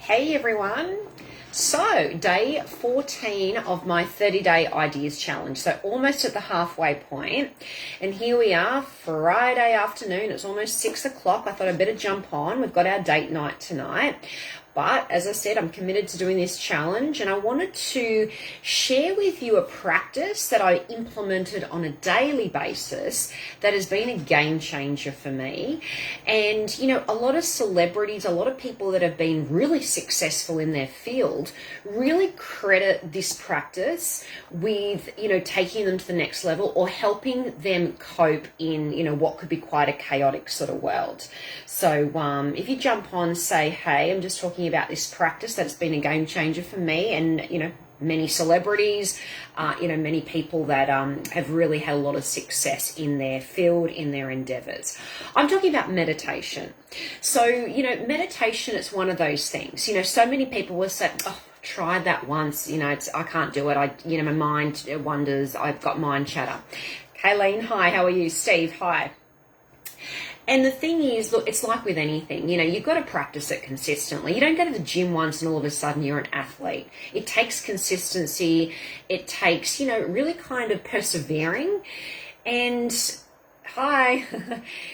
Hey everyone. So day 14 of my 30-day ideas challenge. So almost at the halfway point. And here we are, Friday afternoon. It's almost 6 o'clock. I thought I'd better jump on. We've got our date night tonight. But as I said, I'm committed to doing this challenge, and I wanted to share with you a practice that I implemented on a daily basis that has been a game changer for me. And, you know, a lot of celebrities, a lot of people that have been really successful in their field really credit this practice with, you know, taking them to the next level or helping them cope in, you know, what could be quite a chaotic sort of world. So if you jump on, say, hey, I'm just talking about this practice that's been a game changer for me and, you know, many celebrities, many people that have really had a lot of success in their field, in their endeavors. I'm talking about meditation. So, you know, meditation is one of those things. You know, so many people will say, oh, tried that once, you know, I can't do it. My mind wanders. I've got mind chatter. Kayleen, hi, how are you? Steve, hi. And the thing is, look, it's like with anything, you know, you've got to practice it consistently. You don't go to the gym once and all of a sudden you're an athlete. It takes consistency. It takes, you know, really kind of persevering. And hi.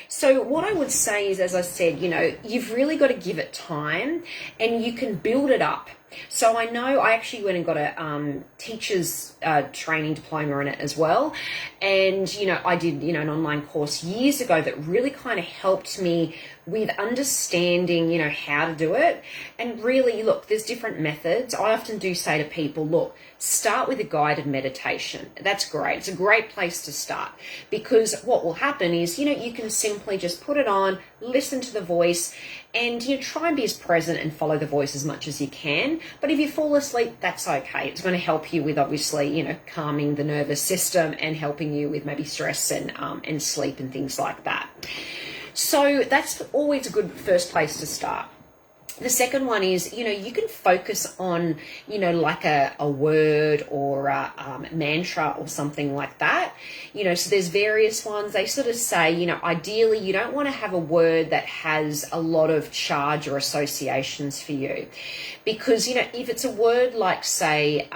So what I would say is, as I said, you know, you've really got to give it time and you can build it up. So I know I actually went and got a teacher's training diploma in it as well. And, you know, I did, you know, an online course years ago that really kind of helped me with understanding, you know, how to do it. And really, look, there's different methods. I often do say to people, look, start with a guided meditation. That's great. It's a great place to start, because what will happen is, you know, you can simply just put it on, listen to the voice, and, you know, try and be as present and follow the voice as much as you can. But if you fall asleep, that's okay. It's going to help you with, obviously, you know, calming the nervous system and helping you with maybe stress and sleep and things like that. So that's always a good first place to start. The second one is, you know, you can focus on, you know, like a word or a mantra or something like that. You know, so there's various ones. They sort of say, you know, ideally you don't want to have a word that has a lot of charge or associations for you. Because, you know, if it's a word like, say,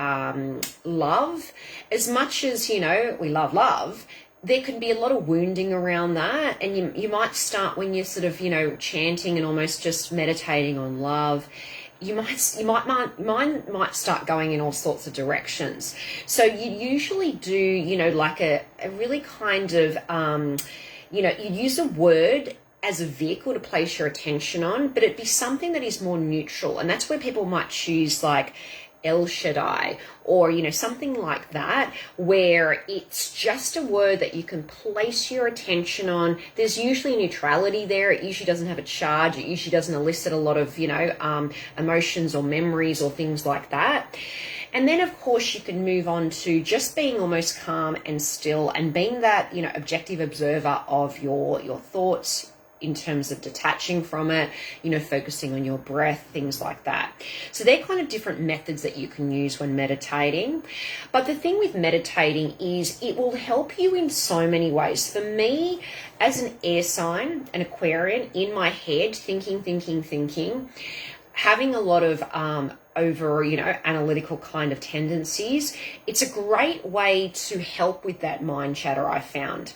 love, as much as, you know, we love, there can be a lot of wounding around that, and you might start, when you're sort of, you know, chanting and almost just meditating on love, mine might start going in all sorts of directions. So you usually do, you know, like a really kind of, you know, you use a word as a vehicle to place your attention on, but it'd be something that is more neutral, and that's where people might choose like El Shaddai, or, you know, something like that, where it's just a word that you can place your attention on. There's usually neutrality there. It usually doesn't have a charge. It usually doesn't elicit a lot of, you know, emotions or memories or things like that. And then, of course, you can move on to just being almost calm and still, and being that, you know, objective observer of your thoughts, in terms of detaching from it, you know, focusing on your breath, things like that. So they're kind of different methods that you can use when meditating. But the thing with meditating is it will help you in so many ways. For me, as an air sign, an Aquarian, in my head, thinking, having a lot of over, you know, analytical kind of tendencies, it's a great way to help with that mind chatter, I found.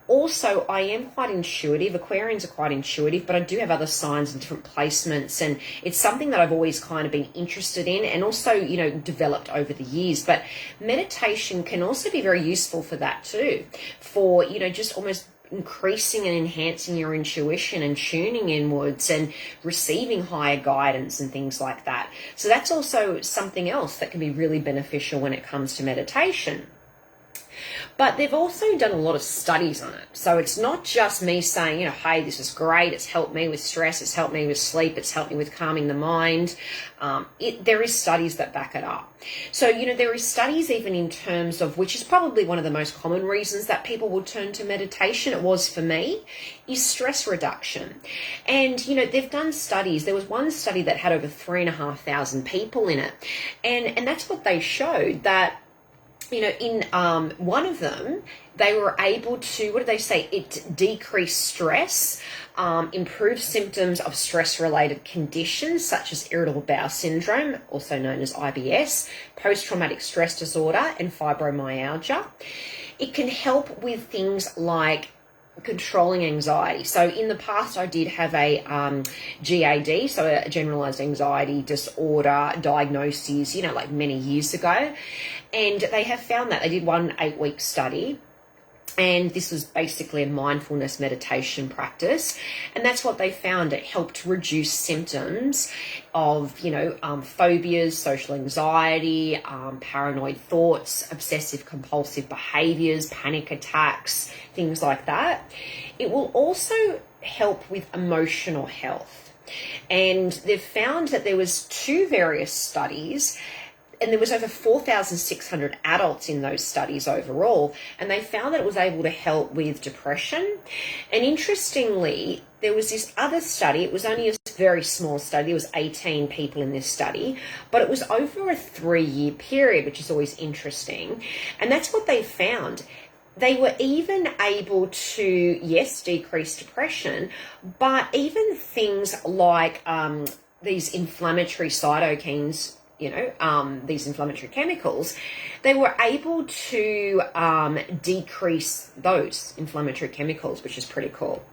Also, I am quite intuitive. Aquarians are quite intuitive, but I do have other signs and different placements, and it's something that I've always kind of been interested in and also, you know, developed over the years. But meditation can also be very useful for that too, for, you know, just almost increasing and enhancing your intuition and tuning inwards and receiving higher guidance and things like that. So that's also something else that can be really beneficial when it comes to meditation. But they've also done a lot of studies on it. So it's not just me saying, you know, hey, this is great. It's helped me with stress. It's helped me with sleep. It's helped me with calming the mind. There is studies that back it up. So, you know, there is studies even in terms of, which is probably one of the most common reasons that people will turn to meditation, it was for me, is stress reduction. And, you know, they've done studies. There was one study that had over 3,500 people in it. And that's what they showed, that in one of them, they were able to, what did they say? It decreased stress, improved symptoms of stress-related conditions such as irritable bowel syndrome, also known as IBS, post-traumatic stress disorder, and fibromyalgia. It can help with things like controlling anxiety. So in the past, I did have a GAD, so a generalized anxiety disorder diagnosis, like many years ago. And they have found that they did one 8-week study. And this was basically a mindfulness meditation practice. And that's what they found. It helped reduce symptoms of, phobias, social anxiety, paranoid thoughts, obsessive compulsive behaviors, panic attacks, things like that. It will also help with emotional health. And they've found that there was 2 various studies, and there was over 4,600 adults in those studies overall, and they found that it was able to help with depression. And interestingly, there was this other study. It was only a very small study. There was 18 people in this study, but it was over a 3-year period, which is always interesting. And that's what they found. They were even able to, yes, decrease depression, but even things like these inflammatory cytokines, these inflammatory chemicals, they were able to decrease those inflammatory chemicals, which is pretty cool.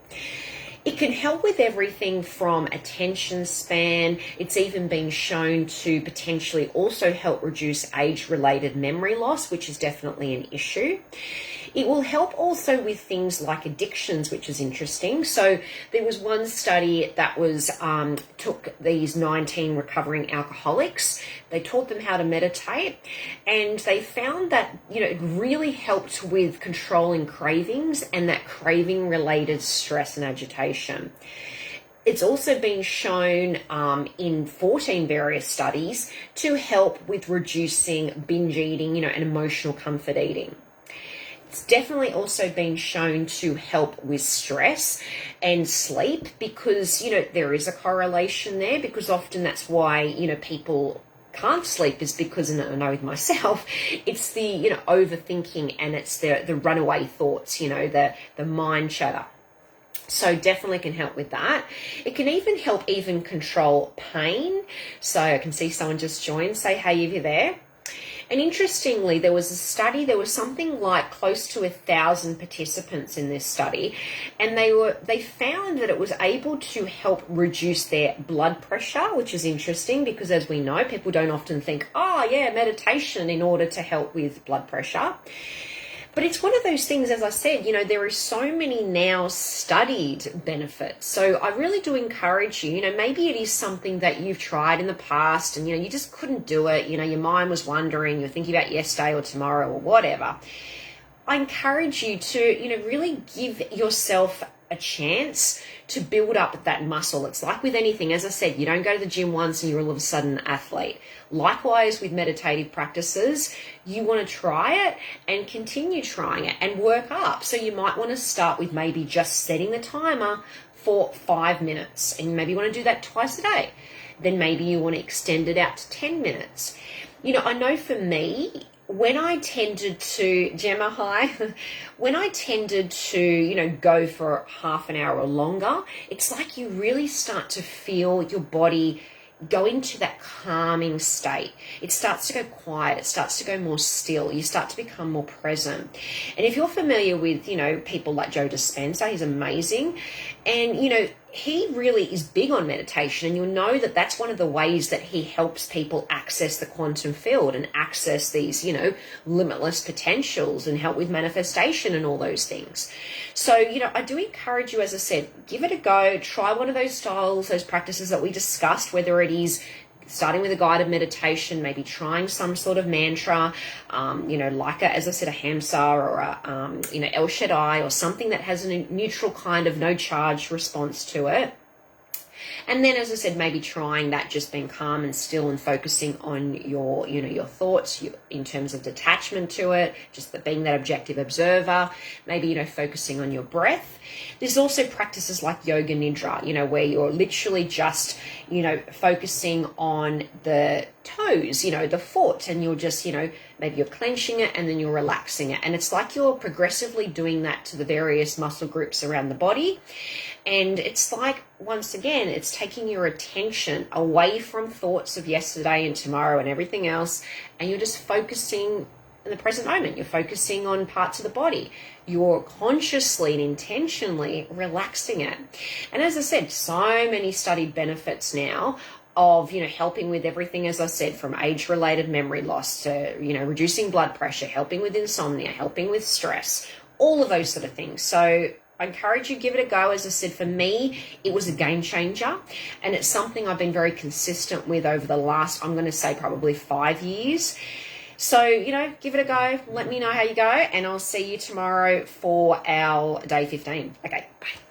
It can help with everything from attention span. It's even been shown to potentially also help reduce age-related memory loss, which is definitely an issue. It will help also with things like addictions, which is interesting. So there was one study that was took these 19 recovering alcoholics. They taught them how to meditate, and they found that it really helped with controlling cravings and that craving-related stress and agitation. It's also been shown in 14 various studies to help with reducing binge eating, and emotional comfort eating. It's definitely also been shown to help with stress and sleep because, there is a correlation there, because often that's why, people can't sleep, is because, and I know with myself, it's the, overthinking, and it's the runaway thoughts, the mind chatter. So definitely can help with that. It can even help control pain. So I can see someone just joined. Say hey if you're there. And interestingly, there was a study, there was something like close to 1,000 participants in this study, and they found that it was able to help reduce their blood pressure, which is interesting because, as we know, people don't often think, meditation in order to help with blood pressure. But it's one of those things, as I said, there are so many now studied benefits. So I really do encourage you, maybe it is something that you've tried in the past and, you just couldn't do it. Your mind was wandering, you're thinking about yesterday or tomorrow or whatever. I encourage you to, really give yourself a chance to build up that muscle. It's like with anything, as I said, you don't go to the gym once and you're all of a sudden an athlete. Likewise with meditative practices, you want to try it and continue trying it and work up. So you might want to start with maybe just setting the timer for 5 minutes, and maybe you want to do that twice a day. Then maybe you want to extend it out to 10 minutes. I know for me, when I tended to, Gemma, hi, when I tended to, go for half an hour or longer, it's like you really start to feel your body go into that calming state. It starts to go quiet. It starts to go more still. You start to become more present. And if you're familiar with, people like Joe Dispenza, he's amazing. And, he really is big on meditation, and you'll know that that's one of the ways that he helps people access the quantum field and access these, limitless potentials and help with manifestation and all those things. So, I do encourage you, as I said, give it a go, try one of those styles, those practices that we discussed, whether it is starting with a guided meditation, maybe trying some sort of mantra, like as I said, a Hamsa or a, El Shaddai, or something that has a neutral kind of no charge response to it. And then, as I said, maybe trying that, just being calm and still and focusing on your, your thoughts in terms of detachment to it, just being that objective observer, maybe, focusing on your breath. There's also practices like yoga nidra, where you're literally just, focusing on the toes, the foot, and you're just, maybe you're clenching it and then you're relaxing it. And it's like you're progressively doing that to the various muscle groups around the body. And it's like, once again, it's taking your attention away from thoughts of yesterday and tomorrow and everything else, and you're just focusing in the present moment. You're focusing on parts of the body. You're consciously and intentionally relaxing it. And as I said, so many studied benefits now of, helping with everything, as I said, from age-related memory loss to, reducing blood pressure, helping with insomnia, helping with stress, all of those sort of things. So I encourage you, give it a go. As I said, for me, it was a game changer, and it's something I've been very consistent with over the last, I'm going to say probably 5 years. So, give it a go. Let me know how you go, and I'll see you tomorrow for our day 15. Okay, bye.